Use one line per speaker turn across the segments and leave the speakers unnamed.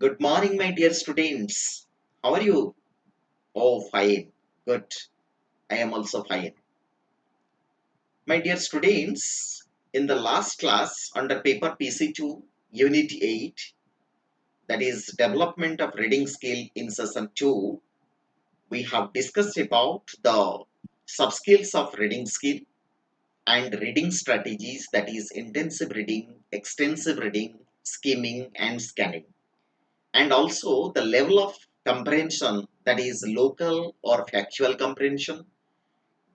Good morning, my dear students. How are you? Oh, fine. Good. I am also fine. My dear students, in the last class under paper PC-2, UNIT-8, that is development of reading skill in session 2, we have discussed about the sub-skills of reading skill and reading strategies, that is intensive reading, extensive reading, skimming and scanning. And also the level of comprehension, that is local or factual comprehension,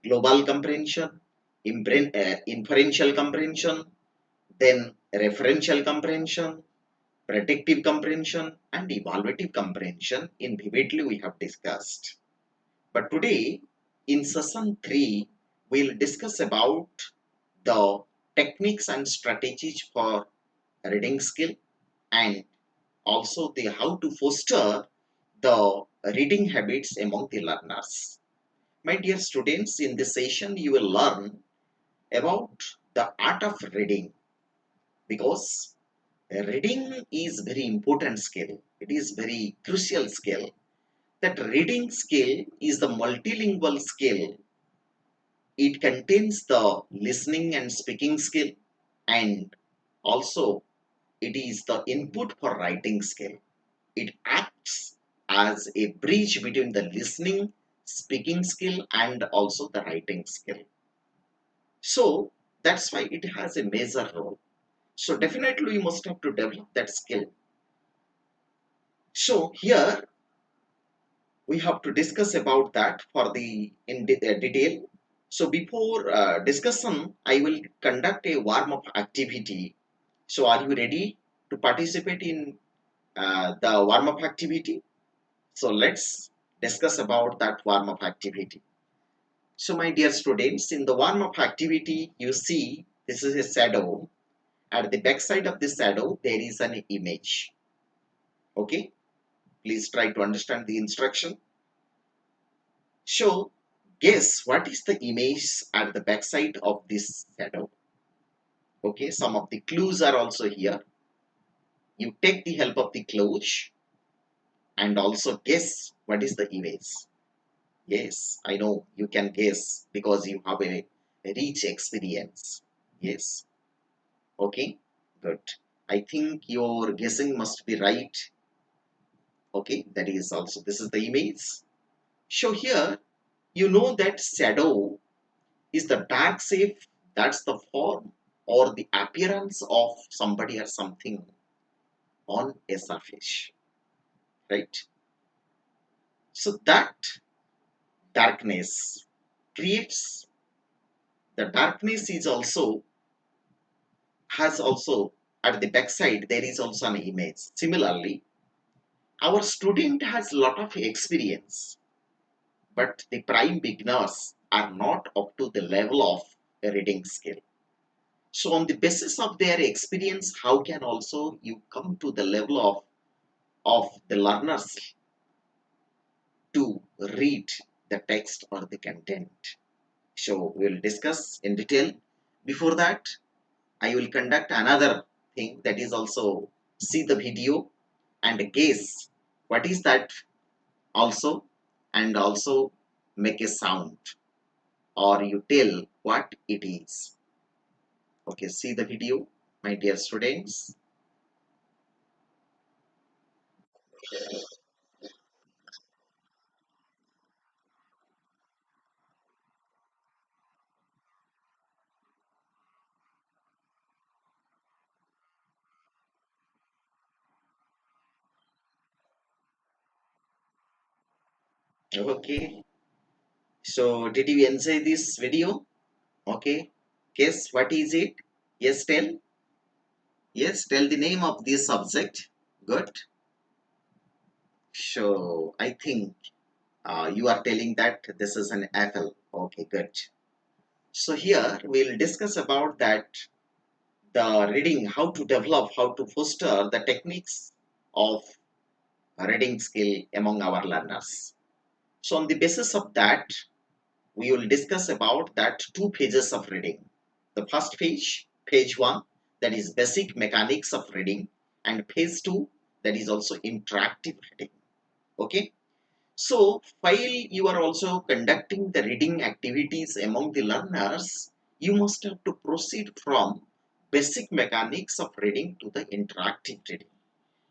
global comprehension, inferential comprehension, then referential comprehension, predictive comprehension and evaluative comprehension in vividly we have discussed. But today in session 3 we'll discuss about the techniques and strategies for reading skill and also the how to foster the reading habits among the learners. My dear students, in this session you will learn about the art of reading, because reading is very important skill. It is very crucial skill. That reading skill is the multilingual skill. It contains the listening and speaking skill, and also it is the input for writing skill. It acts as a bridge between the listening, speaking skill and also the writing skill. So that's why it has a major role. So definitely you must have to develop that skill. So here we have to discuss about that for the detail. So before discussion, I will conduct a warm-up activity. So are you ready to participate in the warm-up activity? So let's discuss about that warm-up activity. So my dear students, in the warm-up activity, you see this is a shadow. At the back side of the shadow, there is an image. Okay, please try to understand the instruction. So guess what is the image at the back side of this shadow. Okay, some of the clues are also here. You take the help of the clues and also guess what is the image. Yes, I know you can guess because you have a rich experience. Yes. Okay, good. I think your guessing must be right. Okay, that is also, this is the image. So here, you know that shadow is the dark shape, that's the form or the appearance of somebody or something on a surface, right? So that darkness creates, the darkness is also, has also at the backside there is also an image. Similarly, our student has lot of experience, but the prime beginners are not up to the level of a reading skill. So on the basis of their experience, how can also you come to the level of the learners to read the text or the content? So we'll discuss in detail. Before that, I will conduct another thing, that is also see the video and guess what is that also, and also make a sound or you tell what it is. Okay, see the video, my dear students. Okay, so did you enjoy this video? Okay, guess what is it? Yes, tell. Yes, tell the name of this subject. Good. So I think you are telling that this is an apple. Okay, good. So here we'll discuss about that, the reading, how to develop, how to foster the techniques of reading skill among our learners. So on the basis of that, we will discuss about that two pages of reading. The first page, page 1, that is basic mechanics of reading, and page 2, that is also interactive reading. Okay. So while you are also conducting the reading activities among the learners, you must have to proceed from basic mechanics of reading to the interactive reading.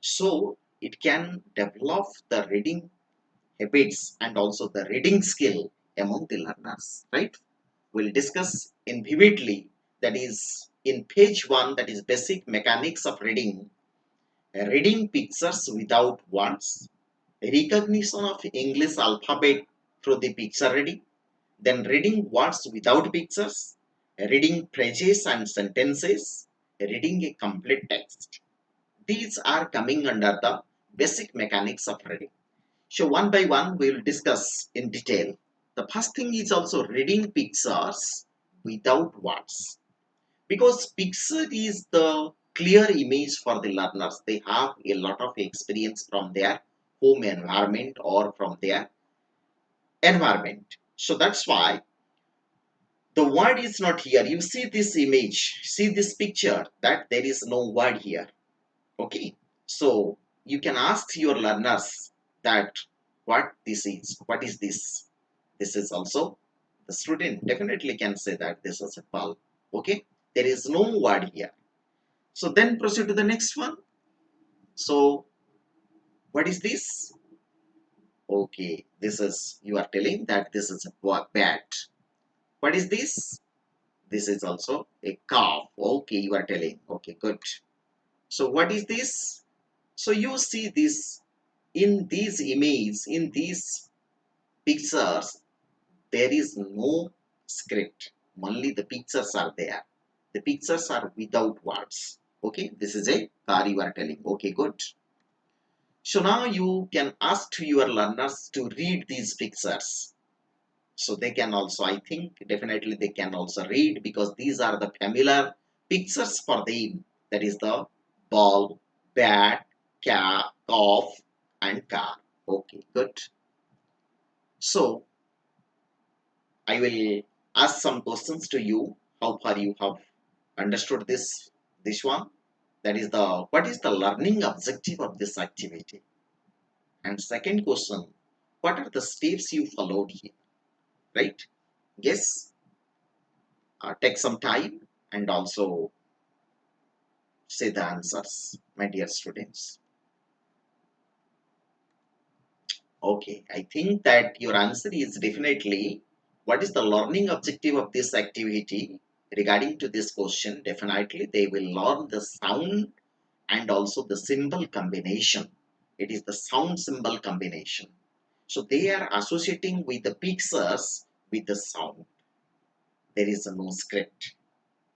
So it can develop the reading habits and also the reading skill among the learners, right? We'll discuss in vividly, that is in page 1, that is basic mechanics of reading, reading pictures without words, recognition of English alphabet through the picture reading, then reading words without pictures, reading phrases and sentences, reading a complete text. These are coming under the basic mechanics of reading. So one by one we will discuss in detail. The first thing is also reading pictures without words, because picture is the clear image for the learners. They have a lot of experience from their home environment or from their environment. So that's why the word is not here. You see this image, see this picture, that there is no word here. Okay. So you can ask your learners that what this is. What is this? This is also, the student definitely can say that this is a bulb. Okay. There is no word here. So then proceed to the next one. So what is this? Okay. This is, you are telling that this is a bat. What is this? This is also a calf. Okay, you are telling. Okay, good. So what is this? So you see this in these images, in these pictures, there is no script. Only the pictures are there. The pictures are without words. Okay, this is a car, you are telling. Okay, good. So now you can ask to your learners to read these pictures. So they can also, I think, definitely they can also read, because these are the familiar pictures for them. That is the ball, bat, cat, calf, and car. Okay, good. So I will ask some questions to you. How far you have understood this one? That is the, what is the learning objective of this activity? And second question, what are the steps you followed here? Right? Yes. Take some time and also say the answers, my dear students. Okay, I think that your answer is definitely, what is the learning objective of this activity? Regarding to this question, definitely they will learn the sound and also the symbol combination. It is the sound symbol combination. So they are associating with the pictures with the sound. There is no script.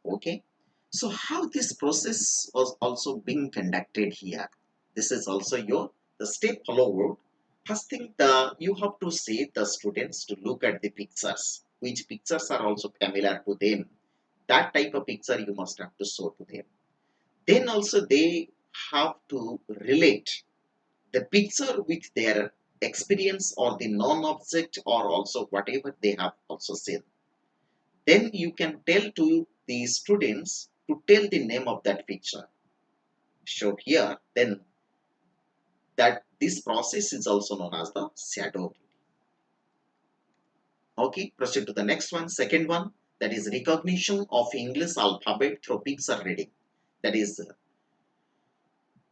Okay. So how this process was also being conducted here? This is also your the step followed. First thing, the you have to say the students to look at the pictures, which pictures are also familiar to them. That type of picture you must have to show to them. Then also they have to relate the picture with their experience or the non-object or also whatever they have also seen. Then you can tell to the students to tell the name of that picture. So here, then that this process is also known as the shadow reading. Okay, proceed to the next one. Second one, that is recognition of English alphabet through picture reading. That is,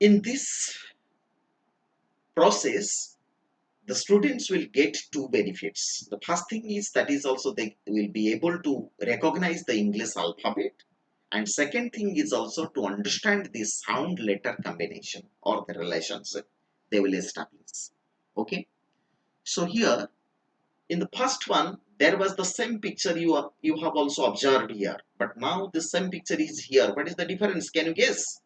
in this process, the students will get two benefits. The first thing is, that is also they will be able to recognize the English alphabet, and second thing is also to understand the sound letter combination or the relationship they will establish. Okay, so here in the first one there was the same picture you have also observed here, but now the same picture is here. What is the difference? Can you guess?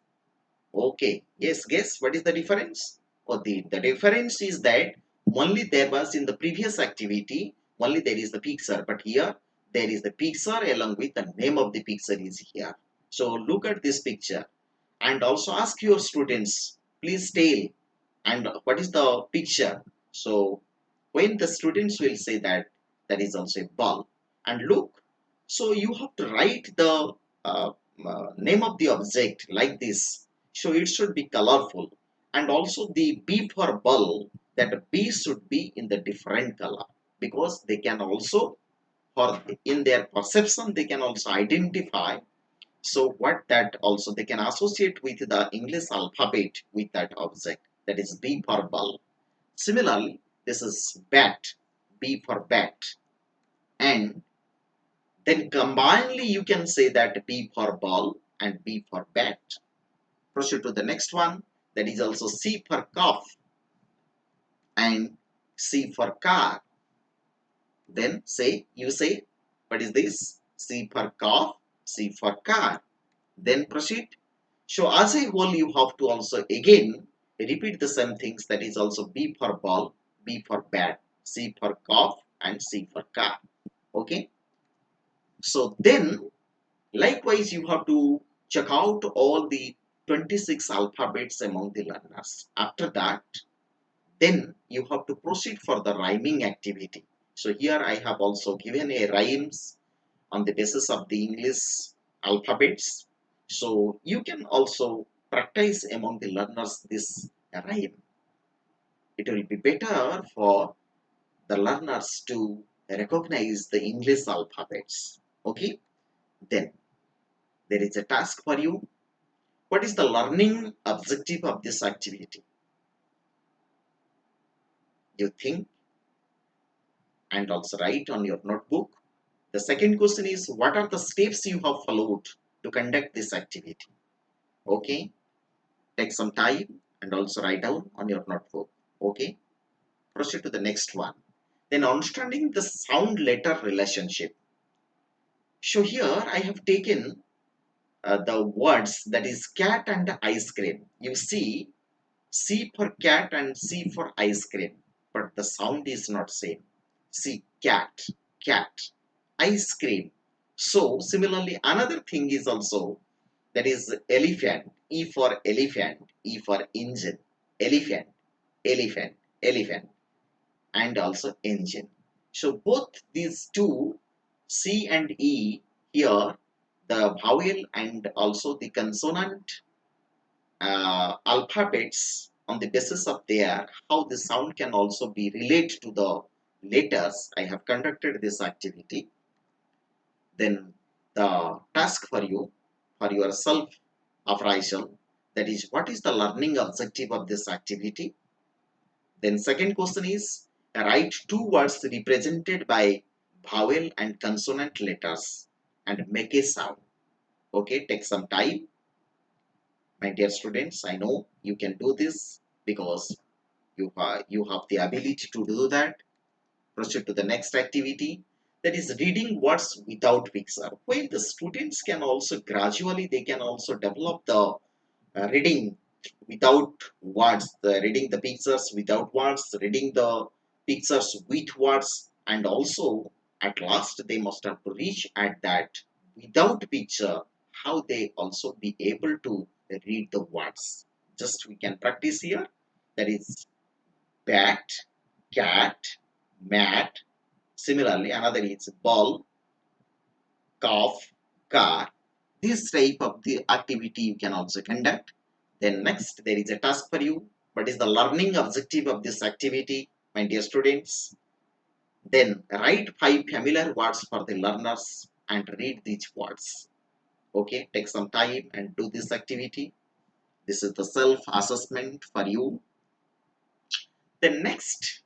Okay, yes, guess what is the difference? Oh, the difference is that only there was in the previous activity, only there is the picture, but here there is the picture along with the name of the picture is here. So look at this picture and also ask your students, please tell, and what is the picture? So when the students will say that that is also a ball, and look, so you have to write the name of the object like this, so it should be colorful, and also the B for ball, that B should be in the different color, because they can also, or in their perception, they can also identify. So what that also they can associate with the English alphabet with that object, that is B for ball. Similarly, this is bat, B for bat, and then combinedly you can say that B for ball and B for bat. Proceed to the next one, that is also C for cough and C for car. Then you say, what is this? C for cough, C for car. Then proceed. So as a whole, you have to also again repeat the same things, that is also B for ball, B for bat, C for cough, and C for car. Okay. So then likewise, you have to check out all the 26 alphabets among the learners. After that, then you have to proceed for the rhyming activity. So here I have also given a rhymes on the basis of the English alphabets. So you can also practice among the learners this rhyme. It will be better for the learners to recognize the English alphabets. Okay, then there is a task for you. What is the learning objective of this activity? You think and also write on your notebook. The second question is, what are the steps you have followed to conduct this activity? Okay, take some time and also write down on your notebook. Okay, proceed to the next one. Then understanding the sound letter relationship. So here I have taken the words, that is cat and ice cream. You see C for cat and C for ice cream, but the sound is not same. See, cat, cat, ice cream. So similarly, another thing is also, that is elephant, E for elephant, E for engine, elephant, elephant, elephant, and also engine. So both these two, C and E, here the vowel and also the consonant alphabets, on the basis of their how the sound can also be related to the letters, I have conducted this activity. Then the task for you, for your self appraisal, that is, what is the learning objective of this activity? Then second question is, write two words represented by vowel and consonant letters and make a sound. Okay, take some time. My dear students, I know you can do this because you have the ability to do that. Proceed to the next activity, that is reading words without picture. Well, the students can also gradually, they can also develop the reading without words, the reading the pictures without words, reading the pictures with words, and also at last they must have to reach at that without picture, how they also be able to read the words. Just we can practice here, that is bat, cat, mat. Similarly, another is ball, cough, car. This type of the activity you can also conduct. Then next, there is a task for you. What is the learning objective of this activity, my dear students? Then write 5 familiar words for the learners and read these words. Okay, take some time and do this activity. This is the self-assessment for you. The next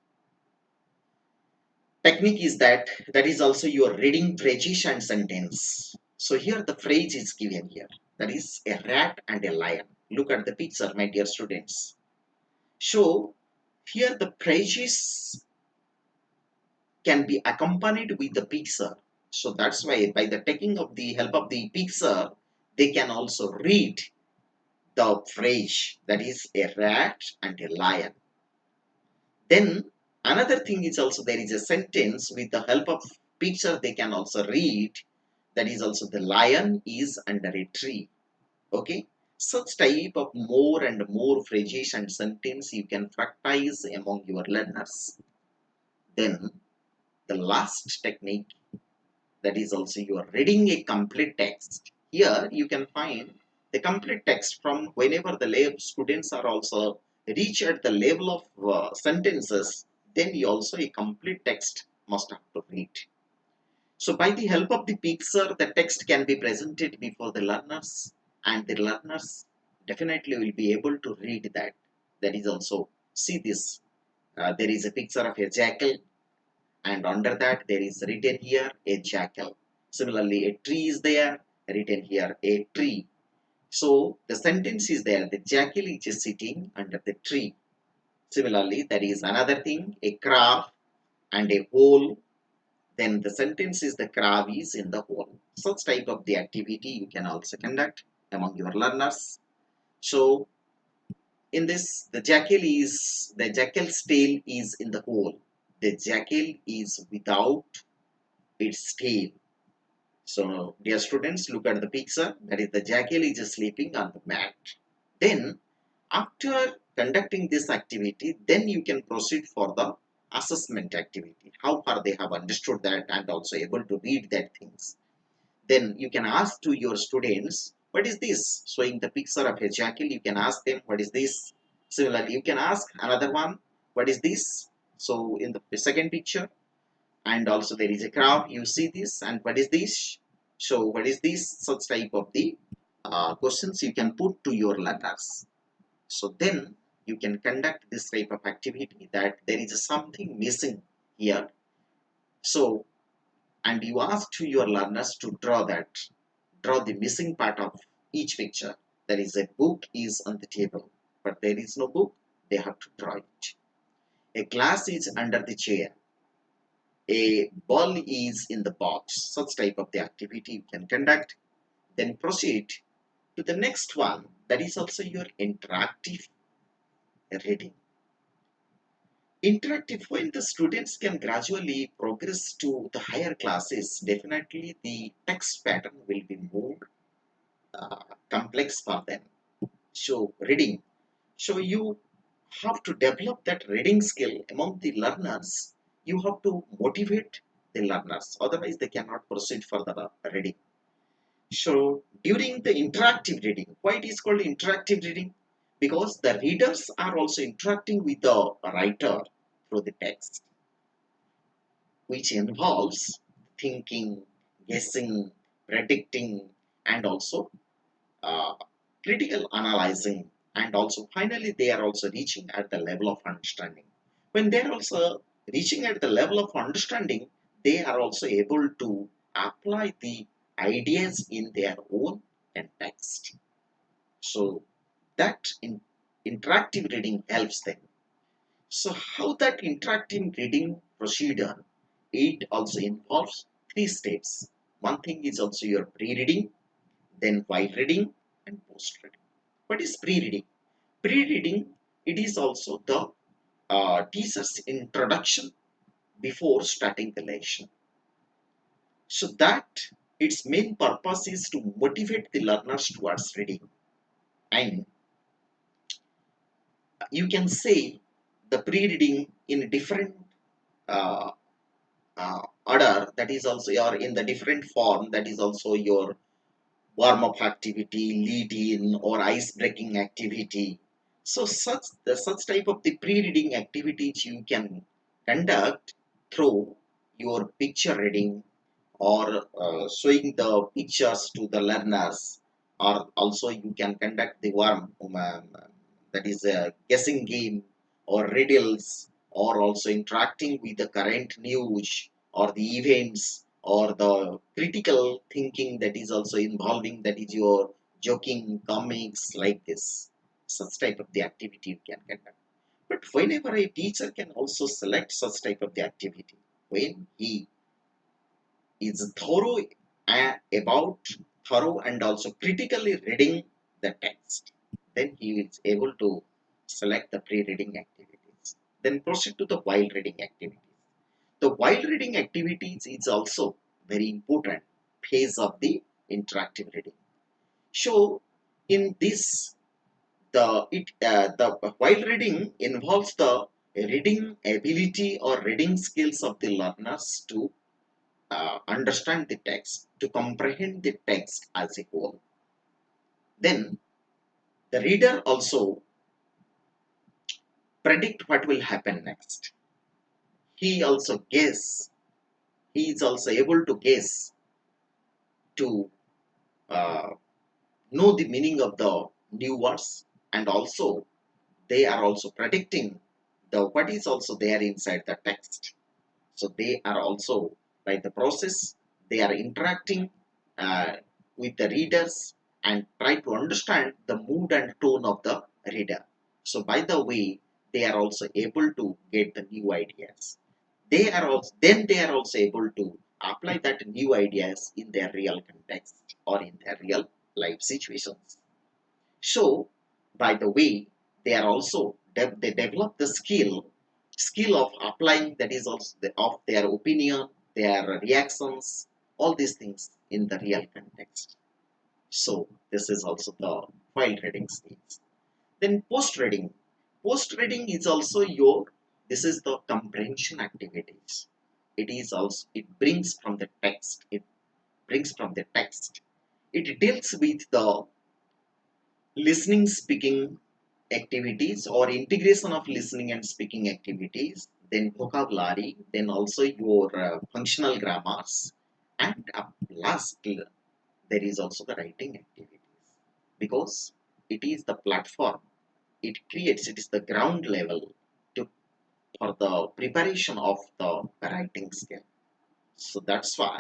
technique is that is also your reading phrase and sentence. So here the phrase is given here. That is a rat and a lion. Look at the picture, my dear students. So here the phrases can be accompanied with the picture. So that's why by the taking of the help of the picture, they can also read the phrase, that is a rat and a lion. Then another thing is also, there is a sentence with the help of picture they can also read, that is also the lion is under a tree. Okay, such type of more and more phrases and sentence you can practice among your learners. Then the last technique, that is also you are reading a complete text. Here you can find the complete text from whenever the lab students are also reach at the level of sentences, then you also a complete text must have to read. So by the help of the picture, the text can be presented before the learners, and the learners definitely will be able to read that. That is also, see this, there is a picture of a jackal, and under that there is written here a jackal. Similarly, a tree is there, written here a tree. So the sentence is there, the jackal is just sitting under the tree. Similarly, there is another thing, a crab and a hole. Then the sentence is the crab is in the hole. Such type of the activity you can also conduct among your learners. So in this, the jackal's tail is in the hole. The jackal is without its tail. So dear students, look at the picture. That is, the jackal is just sleeping on the mat. Then after conducting this activity, then you can proceed for the assessment activity. How far they have understood that and also able to read that things. Then you can ask to your students, what is this? Showing the picture of a jackal, you can ask them, what is this? Similarly, you can ask another one, what is this? So in the second picture, and also there is a crowd, you see this, and what is this? So what is this? Such type of the questions you can put to your learners. So then you can conduct this type of activity, that there is something missing here. So, and you ask to your learners to draw the missing part of each picture. There is a book is on the table, but there is no book. They have to draw it. A glass is under the chair. A ball is in the box. Such type of the activity you can conduct. Then proceed to the next one. That is also your interactive reading. Interactive, when the students can gradually progress to the higher classes, definitely the text pattern will be more uh, complex for them. So reading, so you have to develop that reading skill among the learners. You have to motivate the learners, otherwise they cannot proceed further reading. So during the interactive reading, why it is called interactive reading? Because the readers are also interacting with the writer through the text, which involves thinking, guessing, predicting, and also uh, critical analyzing, and also finally they are also reaching at the level of understanding. When they are also reaching at the level of understanding, they are also able to apply the ideas in their own context. So that interactive reading helps them. So how that interactive reading procedure, it also involves three steps. One thing is also your pre-reading, then while reading, and post-reading. What is pre-reading? Pre-reading, it is also the teacher's introduction before starting the lesson. So that its main purpose is to motivate the learners towards reading. And you can say the pre-reading in different uh, order, that is also your in the different form, that is also your warm-up activity, lead-in, or ice-breaking activity. So such type of the pre-reading activities you can conduct through your picture reading, or showing the pictures to the learners, or also you can conduct the that is a guessing game, or riddles, or also interacting with the current news or the events, or the critical thinking, that is also involving, that is your joking comics, like this. Such type of the activity you can conduct. But whenever a teacher can also select such type of the activity, when he is about thorough and also critically reading the text, then he is able to select the pre-reading activities. Then proceed to the while reading activities. The while reading activities is also very important phase of the interactive reading. So in this, the while reading involves the reading ability or reading skills of the learners to understand the text, to comprehend the text as a whole. Then the reader also predict what will happen next. He also guess. He is also able to guess to uh, know the meaning of the new words, and also they are also predicting the what is also there inside the text. So they are also, by the process, they are interacting uh, with the readers and try to understand the mood and tone of the reader. So by the way, they are also able to get the new ideas. They are also then they are also able to apply that new ideas in their real context or in their real life situations. So, by the way, they are also they develop the skill of applying, that is also of their opinion, their reactions, all these things in the real context. So this is also the file reading stage. Then post reading is also your, this is the comprehension activities. It is also, it brings from the text. It brings from the text. It deals with the listening speaking activities or integration of listening and speaking activities, then vocabulary, then also your functional grammars, and last there is also the writing activities, because it is the platform, it is the ground level to for the preparation of the writing skill. So that's why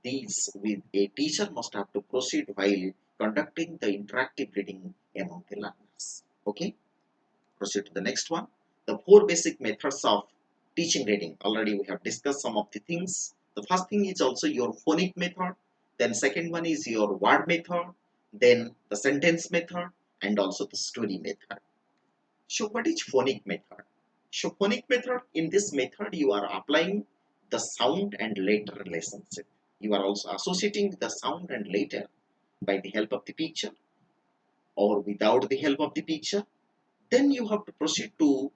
these with a teacher must have to proceed while conducting the interactive reading among the learners. Okay, proceed to the next one. The four basic methods of teaching reading. Already we have discussed some of the things. The first thing is also your phonic method. Then second one is your word method. Then the sentence method and also the story method. So what is phonic method? So phonic method, in this method you are applying the sound and letter relationship. You are also associating the sound and letter by the help of the picture or without the help of the picture. Then you have to proceed to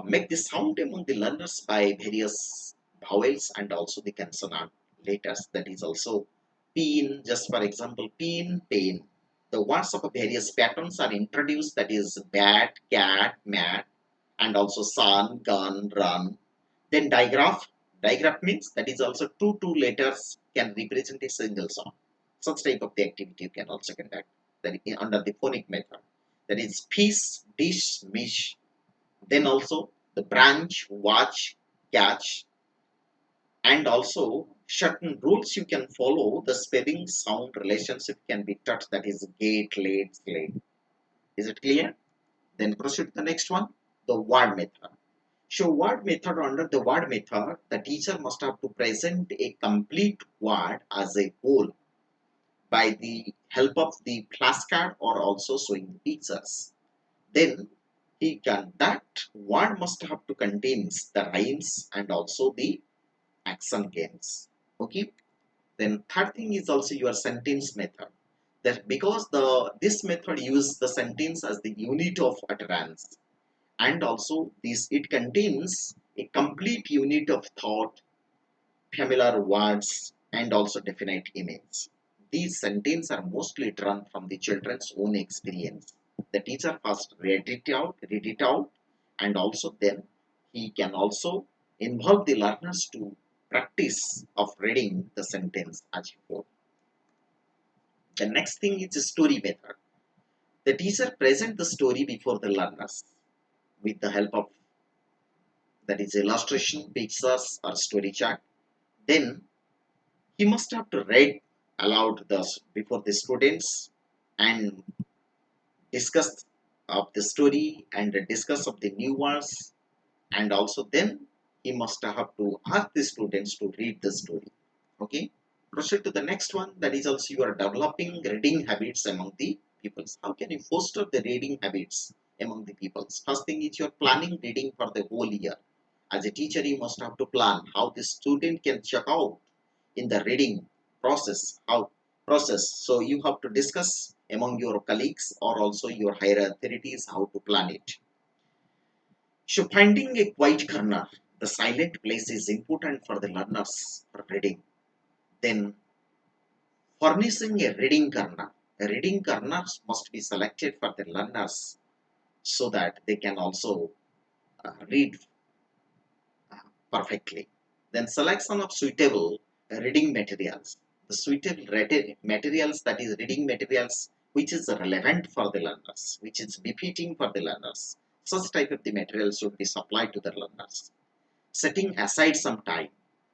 make the sound among the learners by various vowels and also the consonant letters. That is also pin, just for example, pin, pain. The words of various patterns are introduced, that is bat, cat, mat, and also sun, gun, run. Then digraph. Digraph means that is also two letters can represent a single sound. Such type of the activity you can also conduct, that is under the phonic method. That is fish, dish, mish. Then also the branch, watch, catch, and also certain rules you can follow. The spelling sound relationship can be taught, that is gate, late, slate. Is it clear? Then proceed to the next one, the word method. So word method, under the word method, the teacher must have to present a complete word as a whole by the help of the flashcard or also showing the pictures. Then he can, that word must have to contains the rhymes and also the action games. Okay. Then third thing is also your sentence method. That because the this method uses the sentence as the unit of utterance, and also this it contains a complete unit of thought, familiar words, and also definite image. These sentences are mostly drawn from the children's own experience. The teacher first read it out, and also then he can also involve the learners to practice of reading the sentence as before. The next thing is the story method. The teacher present the story before the learners with the help of, that is, illustration, pictures, or story chart. Then he must have to read aloud before the students and discuss of the story and discuss of the new words, and also then he must have to ask the students to read the story. Okay, proceed to the next one, that is also you are developing reading habits among the peoples. How can you foster the reading habits among the peoples? First thing is you are planning reading for the whole year. As a teacher you must have to plan how the student can check out in the reading process. So you have to discuss among your colleagues or also your higher authorities how to plan it. So finding a quiet corner, the silent place, is important for the learners for reading. Then furnishing a reading corner. A reading corner must be selected for the learners so that they can also read perfectly. Then selection of suitable reading materials. The suitable materials, that is reading materials which is relevant for the learners, which is befitting for the learners. Such type of the materials should be supplied to the learners. Setting aside some time.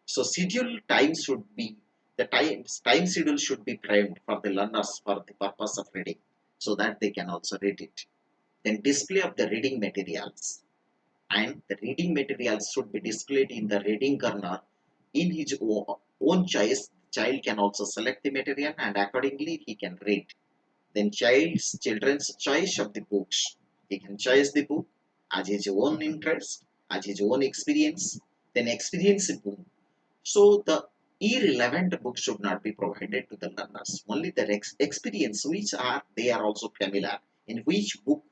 So schedule time should be, the time schedule should be framed for the learners for the purpose of reading, so that they can also read it. Then display of the reading materials, and the reading materials should be displayed in the reading corner in his own choice. Child can also select the material and accordingly he can read. Then children's choice of the books. He can choose the book as his own interest, as his own experience. Then experience book. So the irrelevant books should not be provided to the learners. Only the experience which are they are also familiar, in which book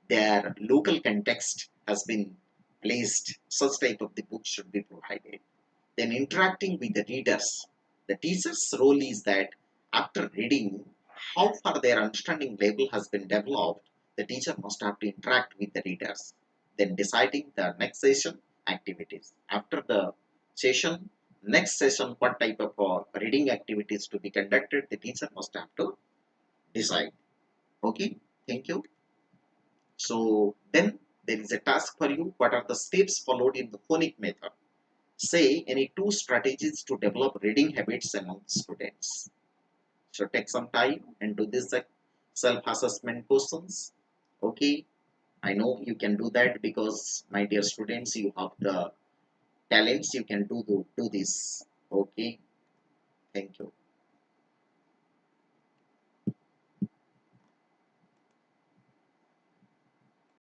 their local context has been placed. Such type of the book should be provided. Then interacting with the readers. The teacher's role is that after reading, how far their understanding level has been developed, the teacher must have to interact with the readers. Then deciding the next session activities. After the session, next session, what type of reading activities to be conducted, the teacher must have to decide. Okay, thank you. So then there is a task for you. What are the steps followed in the phonic method? Say any two strategies to develop reading habits among students. So take some time and do this self-assessment questions. Okay, I know you can do that because my dear students, you have the talents. You can do this. Okay, thank you.